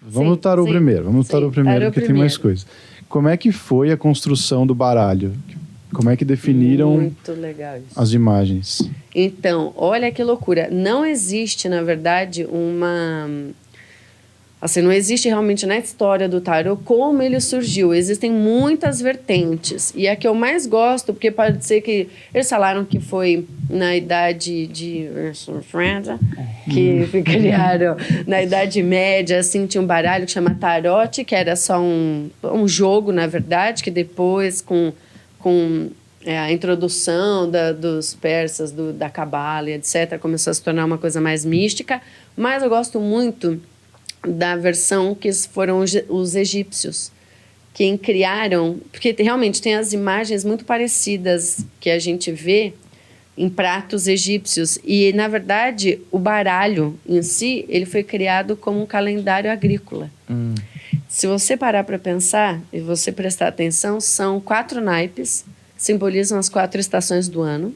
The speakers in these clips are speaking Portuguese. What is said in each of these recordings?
Vamos no tarô primeiro. Vamos no tarô primeiro, porque tem mais coisas. Como é que foi a construção do baralho? Como é que definiram Muito legal isso. as imagens? Então, olha que loucura. Não existe, na verdade, assim, não existe realmente na história do tarô como ele surgiu. Existem muitas vertentes. E a que eu mais gosto, porque pode ser que... Eles falaram que foi na idade de... que criaram na Idade Média, assim, tinha um baralho que chama Tarote, que era só um jogo, na verdade, que depois, com a introdução dos persas, da cabala, etc., começou a se tornar uma coisa mais mística. Mas eu gosto muito da versão que foram os egípcios, quem criaram, porque realmente tem as imagens muito parecidas que a gente vê em pratos egípcios, e na verdade o baralho em si, ele foi criado como um calendário agrícola. Se você parar para pensar e você prestar atenção, são 4 naipes, simbolizam as 4 estações do ano.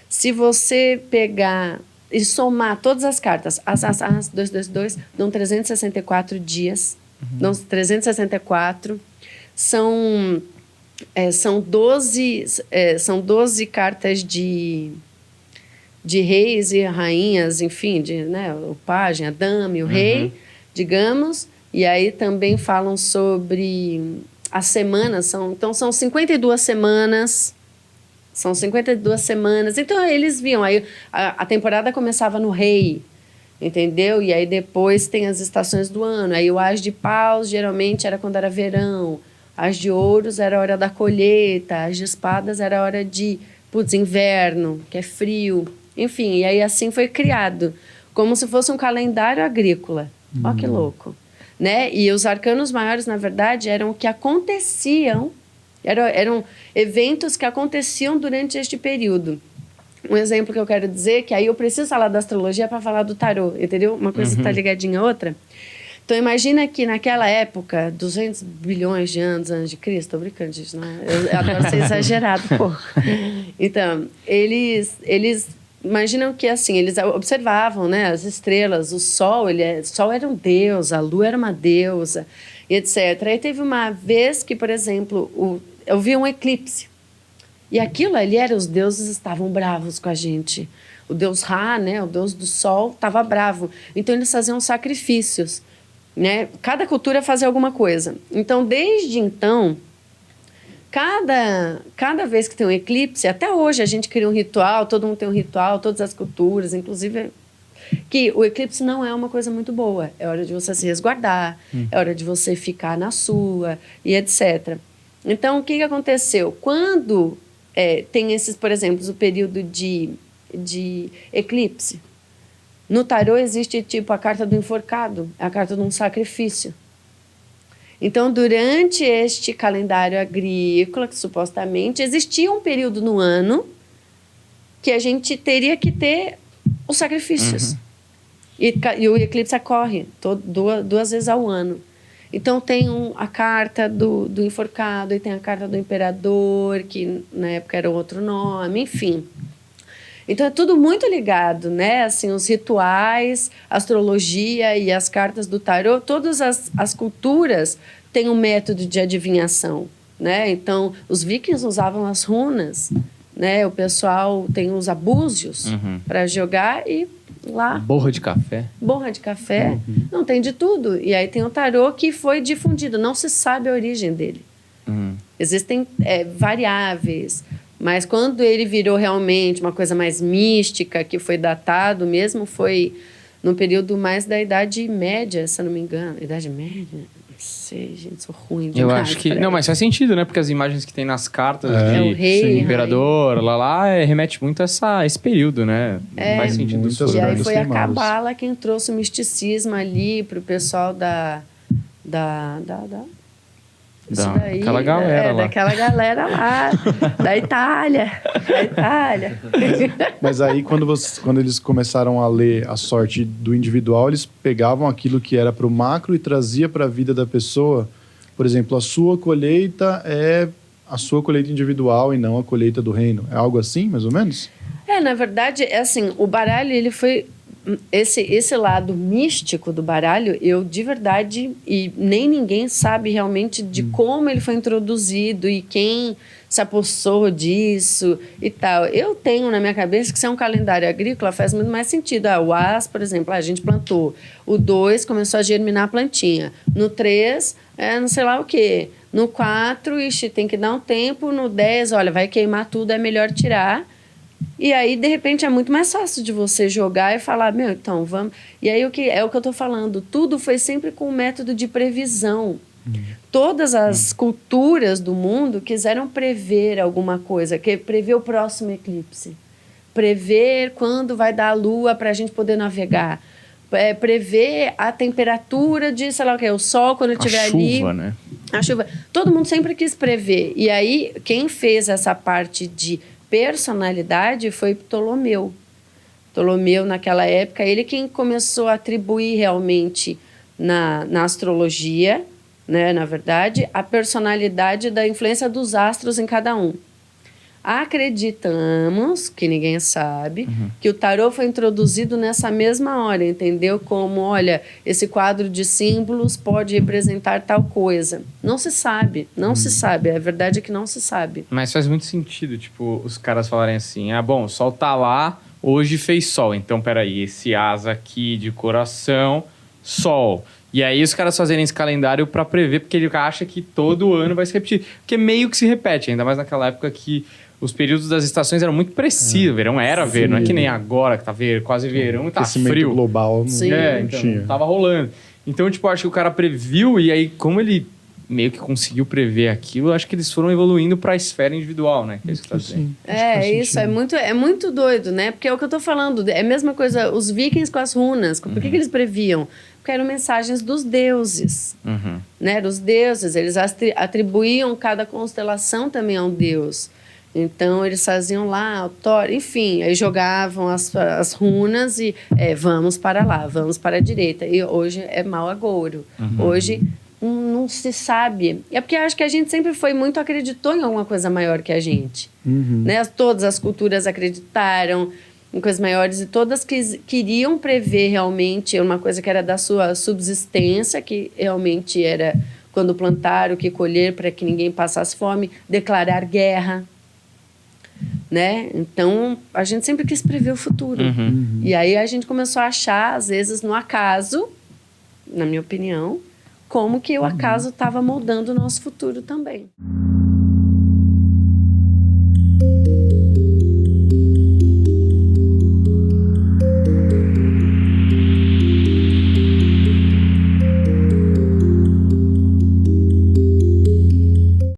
Se você pegar e somar todas as cartas, as 2, 2, 2, dão 364 dias, dão 364, são 12 cartas de reis e rainhas, enfim, né, o pajem, a dama e o rei, digamos, e aí também falam sobre as semanas, então são 52 semanas. São 52 semanas. Então, eles viam. Aí, a temporada começava no rei, entendeu? E aí, depois tem as estações do ano. Aí, o As de Paus, geralmente, era quando era verão. As de Ouros era a hora da colheita. As de Espadas era a hora de, inverno, que é frio. Enfim, e aí, assim foi criado. Como se fosse um calendário agrícola. Ó, que louco. Né? E os arcanos maiores, na verdade, eram o que aconteciam. Eram eventos que aconteciam durante este período. Um exemplo que eu quero dizer, que aí eu preciso falar da astrologia para falar do tarô, entendeu? Uma coisa está ligadinha a outra. Então, imagina que naquela época, 200 bilhões de anos antes de Cristo, tô brincando disso, né? Eu adoro ser exagerado, pô. Então, eles imaginam que, assim, eles observavam, né, as estrelas, o Sol, Sol era um deus, a Lua era uma deusa, etc. Aí teve uma vez que, por exemplo, eu vi um eclipse. E aquilo ali os deuses estavam bravos com a gente. O deus Ra, né, o deus do sol, estava bravo. Então, eles faziam sacrifícios, né? Cada cultura fazia alguma coisa. Então, desde então, cada vez que tem um eclipse, até hoje a gente cria um ritual, todo mundo tem um ritual, todas as culturas, inclusive... que o eclipse não é uma coisa muito boa. É hora de você se resguardar, é hora de você ficar na sua, e etc. Então, o que aconteceu? Quando tem esses, por exemplo, o período de eclipse, no tarô existe tipo a carta do enforcado, a carta de um sacrifício. Então, durante este calendário agrícola, que supostamente existia um período no ano que a gente teria que ter os sacrifícios. E o eclipse ocorre duas vezes ao ano. Então, tem a carta do enforcado, e tem a carta do imperador, que na época era outro nome, enfim. Então, é tudo muito ligado, né? Assim, os rituais, a astrologia e as cartas do tarô, todas as culturas têm um método de adivinhação, né? Então, os vikings usavam as runas, né? O pessoal tem os abúzios para jogar e lá... Borra de café. Borra de café. Não, tem de tudo. E aí tem o tarô que foi difundido. Não se sabe a origem dele. Existem variáveis. Mas quando ele virou realmente uma coisa mais mística, que foi datado mesmo, foi no período mais da Idade Média, se eu não me engano. Idade Média? Não sei, gente, sou ruim demais. Eu acho que... Não, mas faz sentido, né? Porque as imagens que tem nas cartas o rei, imperador, remete muito a esse período, né? Faz sentido. E aí foi a Cabala quem trouxe o misticismo ali pro pessoal daquela galera lá. Daquela galera lá, da Itália. Mas aí, quando eles começaram a ler a sorte do individual, eles pegavam aquilo que era para o macro e trazia para a vida da pessoa. Por exemplo, a sua colheita é a sua colheita individual e não a colheita do reino. É algo assim, mais ou menos? Na verdade, assim, o baralho ele foi esse lado místico do baralho, eu de verdade, e nem ninguém sabe realmente de como ele foi introduzido e quem se apossou disso e tal. Eu tenho na minha cabeça que se é um calendário agrícola faz muito mais sentido. O As, por exemplo, a gente plantou. O 2 começou a germinar a plantinha. No 3, não sei lá o quê. No 4, tem que dar um tempo. No 10, olha, vai queimar tudo, é melhor tirar. E aí, de repente, é muito mais fácil de você jogar e falar, então, vamos... E aí, o que eu estou falando, tudo foi sempre com um método de previsão. Todas as culturas do mundo quiseram prever alguma coisa, prever o próximo eclipse, prever quando vai dar a lua para a gente poder navegar, prever a temperatura de, sei lá o que, o sol quando estiver ali. A chuva, né? A chuva. Todo mundo sempre quis prever. E aí, quem fez essa parte de personalidade foi Ptolomeu. Ptolomeu, naquela época, ele quem começou a atribuir realmente na astrologia, né, na verdade, a personalidade da influência dos astros em cada um. Acreditamos, que ninguém sabe, que o tarô foi introduzido nessa mesma hora, entendeu? Como, olha, esse quadro de símbolos pode representar tal coisa. Não se sabe, não se sabe. A verdade é que não se sabe. Mas faz muito sentido, tipo, os caras falarem assim, bom, o sol tá lá, hoje fez sol. Então, peraí, esse asa aqui de coração, sol. E aí os caras fazerem esse calendário pra prever, porque ele acha que todo ano vai se repetir. Porque meio que se repete, ainda mais naquela época que os períodos das estações eram muito precisos. Verão era verão, não é que nem agora, que tá quase verão e tá frio. Global não então, tinha. Não tava rolando. Então, tipo, acho que o cara previu e aí, como ele meio que conseguiu prever aquilo, acho que eles foram evoluindo pra esfera individual, né? Que é isso que tá dizendo. Isso, é muito doido, né? Porque é o que eu tô falando, é a mesma coisa, os vikings com as runas, por que eles previam? Porque eram mensagens dos deuses, né? Dos deuses, eles atribuíam cada constelação também a um deus. Então, eles faziam lá, enfim, aí jogavam as runas e vamos para lá, vamos para a direita. E hoje é mau agouro. Hoje não se sabe. É porque acho que a gente sempre foi muito acreditou em alguma coisa maior que a gente. Né? Todas as culturas acreditaram em coisas maiores e todas queriam prever realmente uma coisa que era da sua subsistência, que realmente era quando plantar, o que colher para que ninguém passasse fome, declarar guerra. Né? Então, a gente sempre quis prever o futuro. E aí a gente começou a achar, às vezes, no acaso, na minha opinião, como que o acaso estava moldando o nosso futuro também.